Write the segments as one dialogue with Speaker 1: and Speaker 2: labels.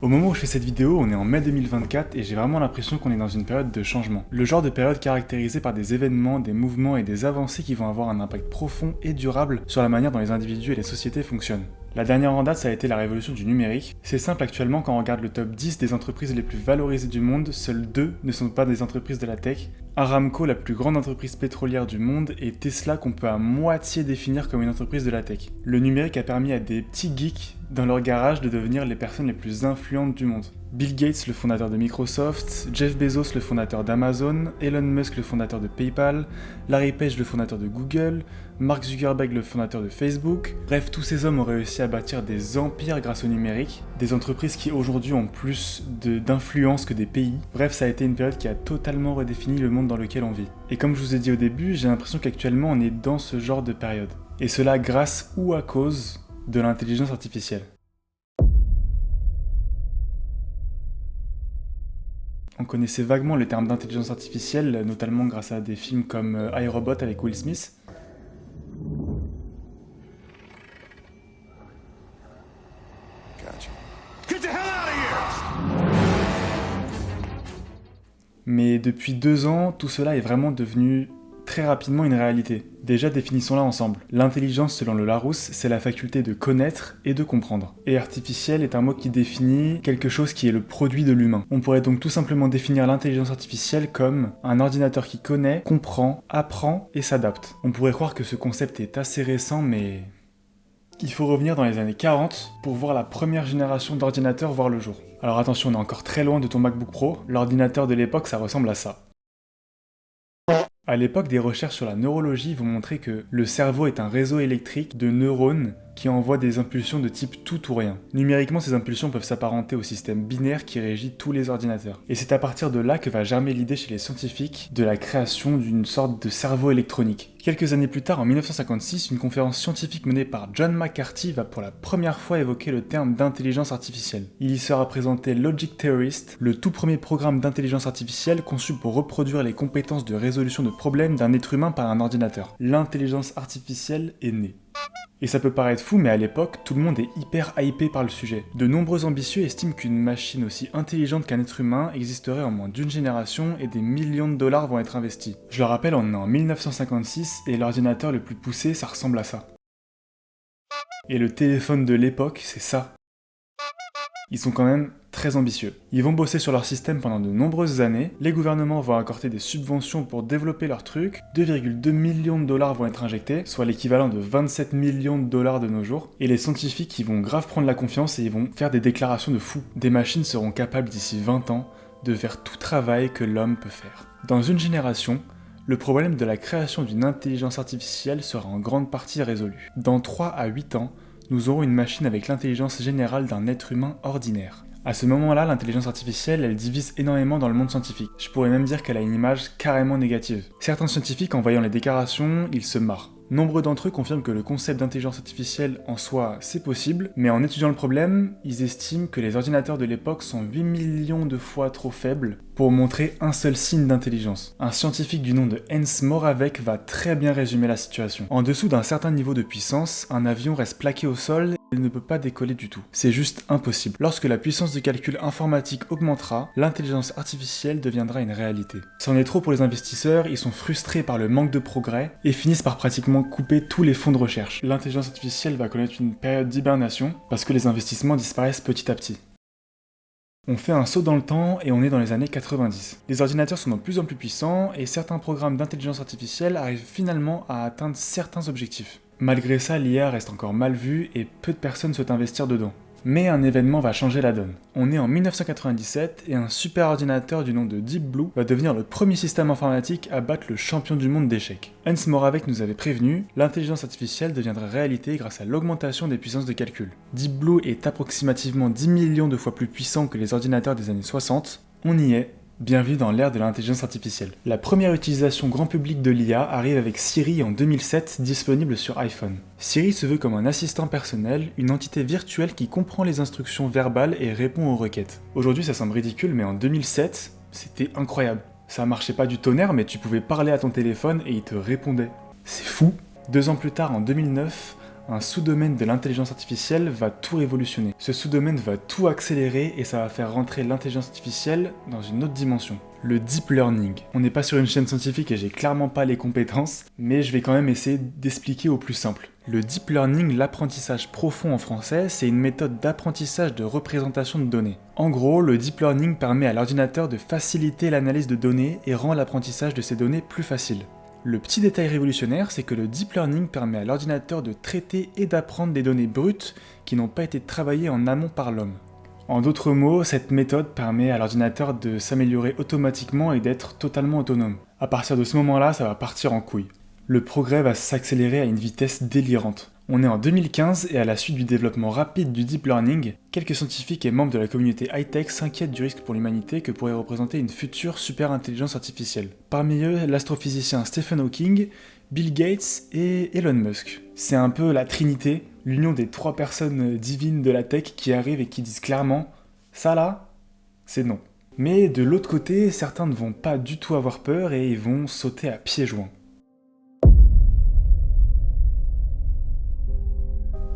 Speaker 1: Au moment où je fais cette vidéo, on est en mai 2024 et j'ai vraiment l'impression qu'on est dans une période de changement. Le genre de période caractérisée par des événements, des mouvements et des avancées qui vont avoir un impact profond et durable sur la manière dont les individus et les sociétés fonctionnent. La dernière en date, ça a été la révolution du numérique. C'est simple, actuellement, quand on regarde le top 10 des entreprises les plus valorisées du monde, seules 2 ne sont pas des entreprises de la tech. Aramco, la plus grande entreprise pétrolière du monde, et Tesla, qu'on peut à moitié définir comme une entreprise de la tech. Le numérique a permis à des petits geeks dans leur garage de devenir les personnes les plus influentes du monde. Bill Gates, le fondateur de Microsoft, Jeff Bezos, le fondateur d'Amazon, Elon Musk, le fondateur de PayPal, Larry Page, le fondateur de Google, Mark Zuckerberg, le fondateur de Facebook. Bref, tous ces hommes ont réussi à bâtir des empires grâce au numérique, des entreprises qui aujourd'hui ont plus d'influence que des pays. Bref, ça a été une période qui a totalement redéfini le monde dans lequel on vit. Et comme je vous ai dit au début, j'ai l'impression qu'actuellement on est dans ce genre de période. Et cela grâce ou à cause de l'intelligence artificielle. On connaissait vaguement le terme d'intelligence artificielle, notamment grâce à des films comme iRobot avec Will Smith. Mais depuis 2 ans, tout cela est vraiment devenu très rapidement une réalité. Déjà, définissons-la ensemble. L'intelligence, selon le Larousse, c'est la faculté de connaître et de comprendre. Et artificiel est un mot qui définit quelque chose qui est le produit de l'humain. On pourrait donc tout simplement définir l'intelligence artificielle comme un ordinateur qui connaît, comprend, apprend et s'adapte. On pourrait croire que ce concept est assez récent, mais il faut revenir dans les années 40 pour voir la première génération d'ordinateurs voir le jour. Alors attention, on est encore très loin de ton MacBook Pro, l'ordinateur de l'époque ça ressemble à ça. À l'époque, des recherches sur la neurologie vont montrer que le cerveau est un réseau électrique de neurones qui envoient des impulsions de type tout ou rien. Numériquement, ces impulsions peuvent s'apparenter au système binaire qui régit tous les ordinateurs. Et c'est à partir de là que va germer l'idée chez les scientifiques de la création d'une sorte de cerveau électronique. Quelques années plus tard, en 1956, une conférence scientifique menée par John McCarthy va pour la première fois évoquer le terme d'intelligence artificielle. Il y sera présenté Logic Theorist, le tout premier programme d'intelligence artificielle conçu pour reproduire les compétences de résolution de problèmes d'un être humain par un ordinateur. L'intelligence artificielle est née. Et ça peut paraître fou, mais à l'époque, tout le monde est hyper hypé par le sujet. De nombreux ambitieux estiment qu'une machine aussi intelligente qu'un être humain existerait en moins d'une génération et des millions de dollars vont être investis. Je le rappelle, on est en 1956 et l'ordinateur le plus poussé, ça ressemble à ça. Et le téléphone de l'époque, c'est ça. Ils sont quand même très ambitieux. Ils vont bosser sur leur système pendant de nombreuses années, les gouvernements vont accorder des subventions pour développer leur truc, 2,2 millions de dollars vont être injectés, soit l'équivalent de 27 millions de dollars de nos jours, et les scientifiques ils vont grave prendre la confiance et ils vont faire des déclarations de fous. Des machines seront capables d'ici 20 ans de faire tout travail que l'homme peut faire. Dans une génération, le problème de la création d'une intelligence artificielle sera en grande partie résolu. Dans 3 à 8 ans, nous aurons une machine avec l'intelligence générale d'un être humain ordinaire. À ce moment-là, l'intelligence artificielle, elle divise énormément dans le monde scientifique. Je pourrais même dire qu'elle a une image carrément négative. Certains scientifiques, en voyant les déclarations, ils se marrent. Nombreux d'entre eux confirment que le concept d'intelligence artificielle en soi, c'est possible, mais en étudiant le problème, ils estiment que les ordinateurs de l'époque sont 8 millions de fois trop faibles pour montrer un seul signe d'intelligence. Un scientifique du nom de Hans Moravec va très bien résumer la situation. En dessous d'un certain niveau de puissance, un avion reste plaqué au sol et ne peut pas décoller du tout. C'est juste impossible. Lorsque la puissance de calcul informatique augmentera, l'intelligence artificielle deviendra une réalité. C'en est trop pour les investisseurs, ils sont frustrés par le manque de progrès et finissent par pratiquement couper tous les fonds de recherche. L'intelligence artificielle va connaître une période d'hibernation parce que les investissements disparaissent petit à petit. On fait un saut dans le temps et on est dans les années 90. Les ordinateurs sont de plus en plus puissants et certains programmes d'intelligence artificielle arrivent finalement à atteindre certains objectifs. Malgré ça, l'IA reste encore mal vue et peu de personnes souhaitent investir dedans. Mais un événement va changer la donne. On est en 1997 et un super ordinateur du nom de Deep Blue va devenir le premier système informatique à battre le champion du monde d'échecs. Hans Moravec nous avait prévenu, l'intelligence artificielle deviendrait réalité grâce à l'augmentation des puissances de calcul. Deep Blue est approximativement 10 millions de fois plus puissant que les ordinateurs des années 60. On y est. Bienvenue dans l'ère de l'intelligence artificielle. La première utilisation grand public de l'IA arrive avec Siri en 2007, disponible sur iPhone. Siri se veut comme un assistant personnel, une entité virtuelle qui comprend les instructions verbales et répond aux requêtes. Aujourd'hui ça semble ridicule, mais en 2007, c'était incroyable. Ça marchait pas du tonnerre, mais tu pouvais parler à ton téléphone et il te répondait. C'est fou. 2 ans plus tard, en 2009, un sous-domaine de l'intelligence artificielle va tout révolutionner. Ce sous-domaine va tout accélérer et ça va faire rentrer l'intelligence artificielle dans une autre dimension. Le deep learning. On n'est pas sur une chaîne scientifique et j'ai clairement pas les compétences, mais je vais quand même essayer d'expliquer au plus simple. Le deep learning, l'apprentissage profond en français, c'est une méthode d'apprentissage de représentation de données. En gros, le deep learning permet à l'ordinateur de faciliter l'analyse de données et rend l'apprentissage de ces données plus facile. Le petit détail révolutionnaire, c'est que le deep learning permet à l'ordinateur de traiter et d'apprendre des données brutes qui n'ont pas été travaillées en amont par l'homme. En d'autres mots, cette méthode permet à l'ordinateur de s'améliorer automatiquement et d'être totalement autonome. À partir de ce moment-là, ça va partir en couille. Le progrès va s'accélérer à une vitesse délirante. On est en 2015 et à la suite du développement rapide du deep learning, quelques scientifiques et membres de la communauté high-tech s'inquiètent du risque pour l'humanité que pourrait représenter une future super-intelligence artificielle. Parmi eux, l'astrophysicien Stephen Hawking, Bill Gates et Elon Musk. C'est un peu la trinité, l'union des trois personnes divines de la tech qui arrivent et qui disent clairement « ça là, c'est non ». Mais de l'autre côté, certains ne vont pas du tout avoir peur et ils vont sauter à pieds joints.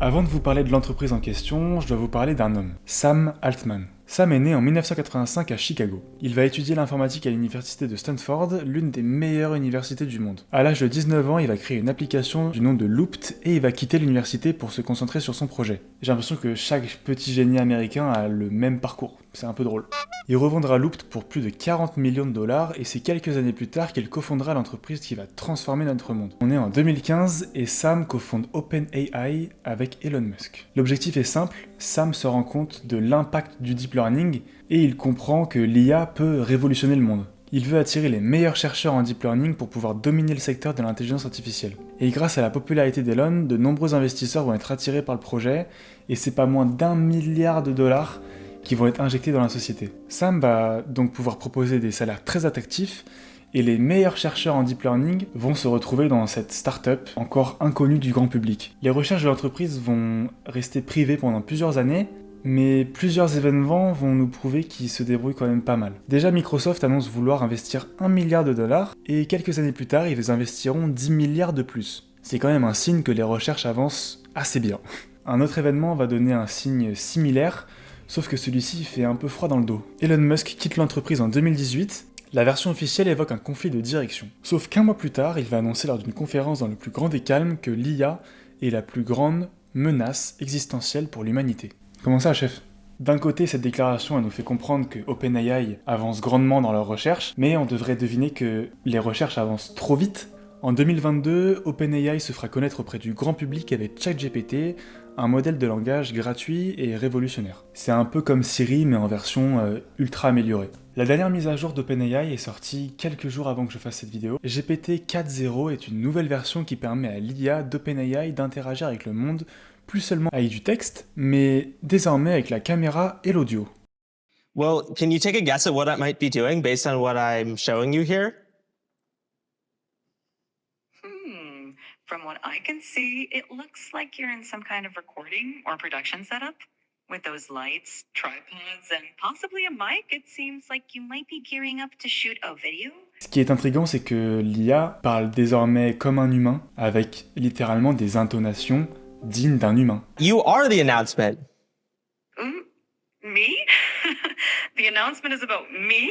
Speaker 1: Avant de vous parler de l'entreprise en question, je dois vous parler d'un homme, Sam Altman. Sam est né en 1985 à Chicago. Il va étudier l'informatique à l'université de Stanford, l'une des meilleures universités du monde. À l'âge de 19 ans, il va créer une application du nom de Looped et il va quitter l'université pour se concentrer sur son projet. J'ai l'impression que chaque petit génie américain a le même parcours, c'est un peu drôle. Il revendra Looped pour plus de 40 millions de dollars et c'est quelques années plus tard qu'il cofondera l'entreprise qui va transformer notre monde. On est en 2015 et Sam cofonde OpenAI avec Elon Musk. L'objectif est simple, Sam se rend compte de l'impact du deep learning et il comprend que l'IA peut révolutionner le monde. Il veut attirer les meilleurs chercheurs en deep learning pour pouvoir dominer le secteur de l'intelligence artificielle. Et grâce à la popularité d'Elon, de nombreux investisseurs vont être attirés par le projet et c'est pas moins d'1 milliard de dollars qui vont être injectés dans la société. Sam va donc pouvoir proposer des salaires très attractifs et les meilleurs chercheurs en deep learning vont se retrouver dans cette start-up encore inconnue du grand public. Les recherches de l'entreprise vont rester privées pendant plusieurs années, mais plusieurs événements vont nous prouver qu'ils se débrouillent quand même pas mal. Déjà, Microsoft annonce vouloir investir 1 milliard de dollars, et quelques années plus tard, ils investiront 10 milliards de plus. C'est quand même un signe que les recherches avancent assez bien. Un autre événement va donner un signe similaire, sauf que celui-ci fait un peu froid dans le dos. Elon Musk quitte l'entreprise en 2018, la version officielle évoque un conflit de direction. Sauf qu'un mois plus tard, il va annoncer lors d'une conférence dans le plus grand des calmes que l'IA est la plus grande menace existentielle pour l'humanité. Comment ça, chef ? D'un côté, cette déclaration elle nous fait comprendre que OpenAI avance grandement dans leurs recherches, mais on devrait deviner que les recherches avancent trop vite. En 2022, OpenAI se fera connaître auprès du grand public avec ChatGPT, un modèle de langage gratuit et révolutionnaire. C'est un peu comme Siri, mais en version ultra améliorée. La dernière mise à jour d'OpenAI est sortie quelques jours avant que je fasse cette vidéo. GPT 4.0 est une nouvelle version qui permet à l'IA d'OpenAI d'interagir avec le monde, plus seulement avec du texte, mais désormais avec la caméra et l'audio.
Speaker 2: Well, can you take a guess at what I might be doing based on what I'm showing you here?
Speaker 3: From what I can see, it looks like you're in some kind of recording or production setup. With those lights, tripods, and possibly a mic, it seems like you might be gearing up to shoot a video.
Speaker 1: Ce qui est intriguant, c'est que l'IA parle désormais comme un humain, avec littéralement des intonations dignes d'un humain.
Speaker 2: You are the announcement.
Speaker 3: Me? The announcement is about me?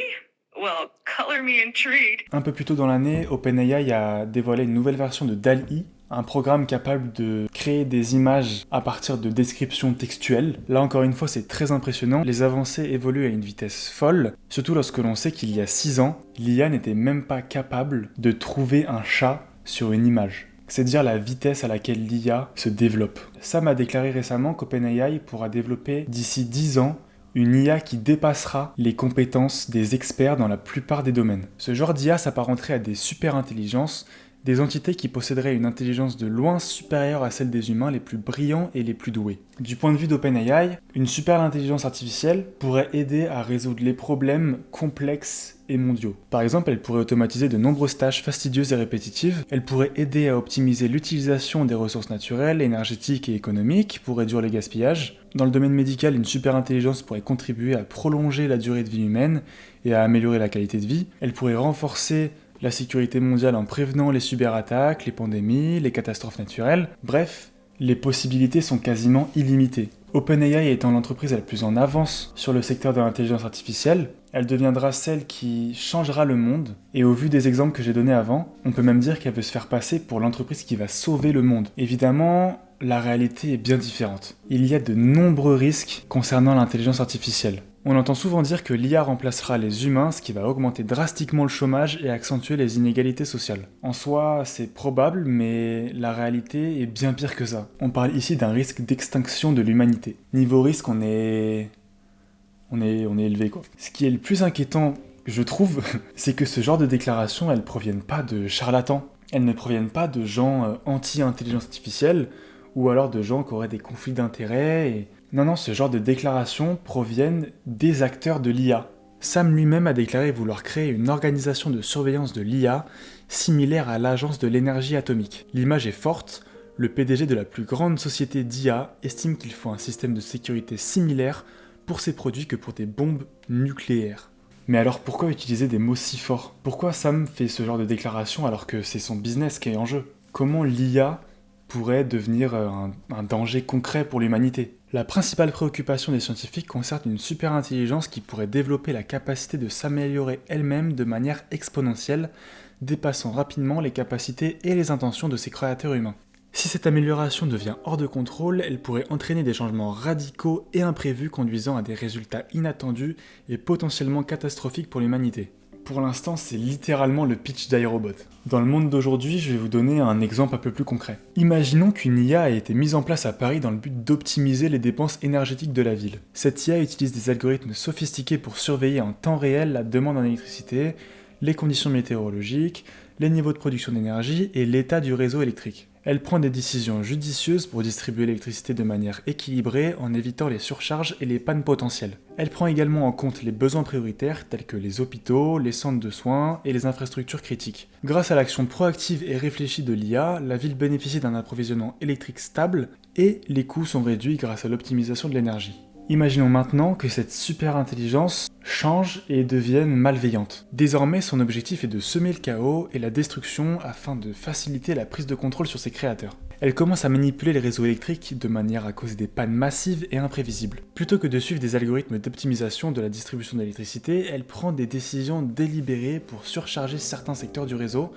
Speaker 3: Well, color me intrigued.
Speaker 1: Un peu plus tôt dans l'année, OpenAI a dévoilé une nouvelle version de DALL-E, un programme capable de créer des images à partir de descriptions textuelles. Là encore une fois, c'est très impressionnant. Les avancées évoluent à une vitesse folle, surtout lorsque l'on sait qu'il y a 6 ans, l'IA n'était même pas capable de trouver un chat sur une image. C'est dire la vitesse à laquelle l'IA se développe. Sam a déclaré récemment qu'OpenAI pourra développer d'ici 10 ans une IA qui dépassera les compétences des experts dans la plupart des domaines. Ce genre d'IA s'apparenterait à des super-intelligences, des entités qui posséderaient une intelligence de loin supérieure à celle des humains les plus brillants et les plus doués. Du point de vue d'OpenAI, une super-intelligence artificielle pourrait aider à résoudre les problèmes complexes et mondiaux. Par exemple, elle pourrait automatiser de nombreuses tâches fastidieuses et répétitives, elle pourrait aider à optimiser l'utilisation des ressources naturelles, énergétiques et économiques pour réduire les gaspillages. Dans le domaine médical, une super-intelligence pourrait contribuer à prolonger la durée de vie humaine et à améliorer la qualité de vie. Elle pourrait renforcer la sécurité mondiale en prévenant les cyberattaques, les pandémies, les catastrophes naturelles. Bref, Les possibilités sont quasiment illimitées. OpenAI étant l'entreprise la plus en avance sur le secteur de l'intelligence artificielle, elle deviendra celle qui changera le monde, et au vu des exemples que j'ai donnés avant, on peut même dire qu'elle veut se faire passer pour l'entreprise qui va sauver le monde. Évidemment, la réalité est bien différente. Il y a de nombreux risques concernant l'intelligence artificielle. On entend souvent dire que l'IA remplacera les humains, ce qui va augmenter drastiquement le chômage et accentuer les inégalités sociales. En soi, c'est probable, mais la réalité est bien pire que ça. On parle ici d'un risque d'extinction de l'humanité. Niveau risque, on est élevé, quoi. Ce qui est le plus inquiétant, je trouve, c'est que ce genre de déclarations, elles proviennent pas de charlatans. Elles ne proviennent pas de gens anti-intelligence artificielle, ou alors de gens qui auraient des conflits d'intérêts et... Non, ce genre de déclarations proviennent des acteurs de l'IA. Sam lui-même a déclaré vouloir créer une organisation de surveillance de l'IA similaire à l'Agence de l'énergie atomique. L'image est forte, le PDG de la plus grande société d'IA estime qu'il faut un système de sécurité similaire pour ses produits que pour des bombes nucléaires. Mais alors pourquoi utiliser des mots si forts ? Pourquoi Sam fait ce genre de déclaration alors que c'est son business qui est en jeu ? Comment l'IA pourrait devenir un danger concret pour l'humanité ? La principale préoccupation des scientifiques concerne une super-intelligence qui pourrait développer la capacité de s'améliorer elle-même de manière exponentielle, dépassant rapidement les capacités et les intentions de ses créateurs humains. Si cette amélioration devient hors de contrôle, elle pourrait entraîner des changements radicaux et imprévus conduisant à des résultats inattendus et potentiellement catastrophiques pour l'humanité. Pour l'instant, c'est littéralement le pitch d'iRobot. Dans le monde d'aujourd'hui, je vais vous donner un exemple un peu plus concret. Imaginons qu'une IA a été mise en place à Paris dans le but d'optimiser les dépenses énergétiques de la ville. Cette IA utilise des algorithmes sophistiqués pour surveiller en temps réel la demande en électricité, les conditions météorologiques, les niveaux de production d'énergie et l'état du réseau électrique. Elle prend des décisions judicieuses pour distribuer l'électricité de manière équilibrée en évitant les surcharges et les pannes potentielles. Elle prend également en compte les besoins prioritaires tels que les hôpitaux, les centres de soins et les infrastructures critiques. Grâce à l'action proactive et réfléchie de l'IA, la ville bénéficie d'un approvisionnement électrique stable et les coûts sont réduits grâce à l'optimisation de l'énergie. Imaginons maintenant que cette super intelligence change et devienne malveillante. Désormais, son objectif est de semer le chaos et la destruction afin de faciliter la prise de contrôle sur ses créateurs. Elle commence à manipuler les réseaux électriques de manière à causer des pannes massives et imprévisibles. Plutôt que de suivre des algorithmes d'optimisation de la distribution d'électricité, elle prend des décisions délibérées pour surcharger certains secteurs du réseau,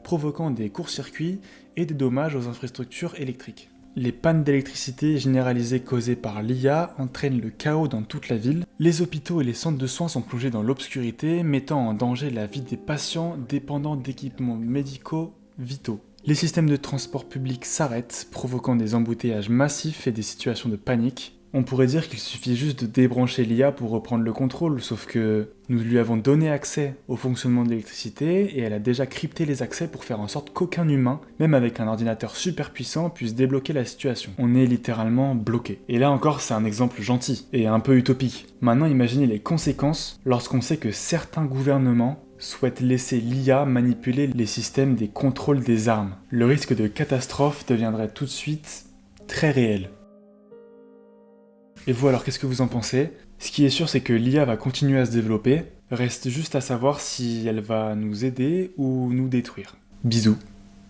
Speaker 1: provoquant des courts-circuits et des dommages aux infrastructures électriques. Les pannes d'électricité généralisées causées par l'IA entraînent le chaos dans toute la ville. Les hôpitaux et les centres de soins sont plongés dans l'obscurité, mettant en danger la vie des patients dépendant d'équipements médicaux vitaux. Les systèmes de transport public s'arrêtent, provoquant des embouteillages massifs et des situations de panique. On pourrait dire qu'il suffit juste de débrancher l'IA pour reprendre le contrôle, sauf que nous lui avons donné accès au fonctionnement de l'électricité et elle a déjà crypté les accès pour faire en sorte qu'aucun humain, même avec un ordinateur super puissant, puisse débloquer la situation. On est littéralement bloqué. Et là encore, c'est un exemple gentil et un peu utopique. Maintenant, imaginez les conséquences lorsqu'on sait que certains gouvernements souhaitent laisser l'IA manipuler les systèmes des contrôles des armes. Le risque de catastrophe deviendrait tout de suite très réel. Et vous alors, qu'est-ce que vous en pensez ? Ce qui est sûr, c'est que l'IA va continuer à se développer. Reste juste à savoir si elle va nous aider ou nous détruire. Bisous.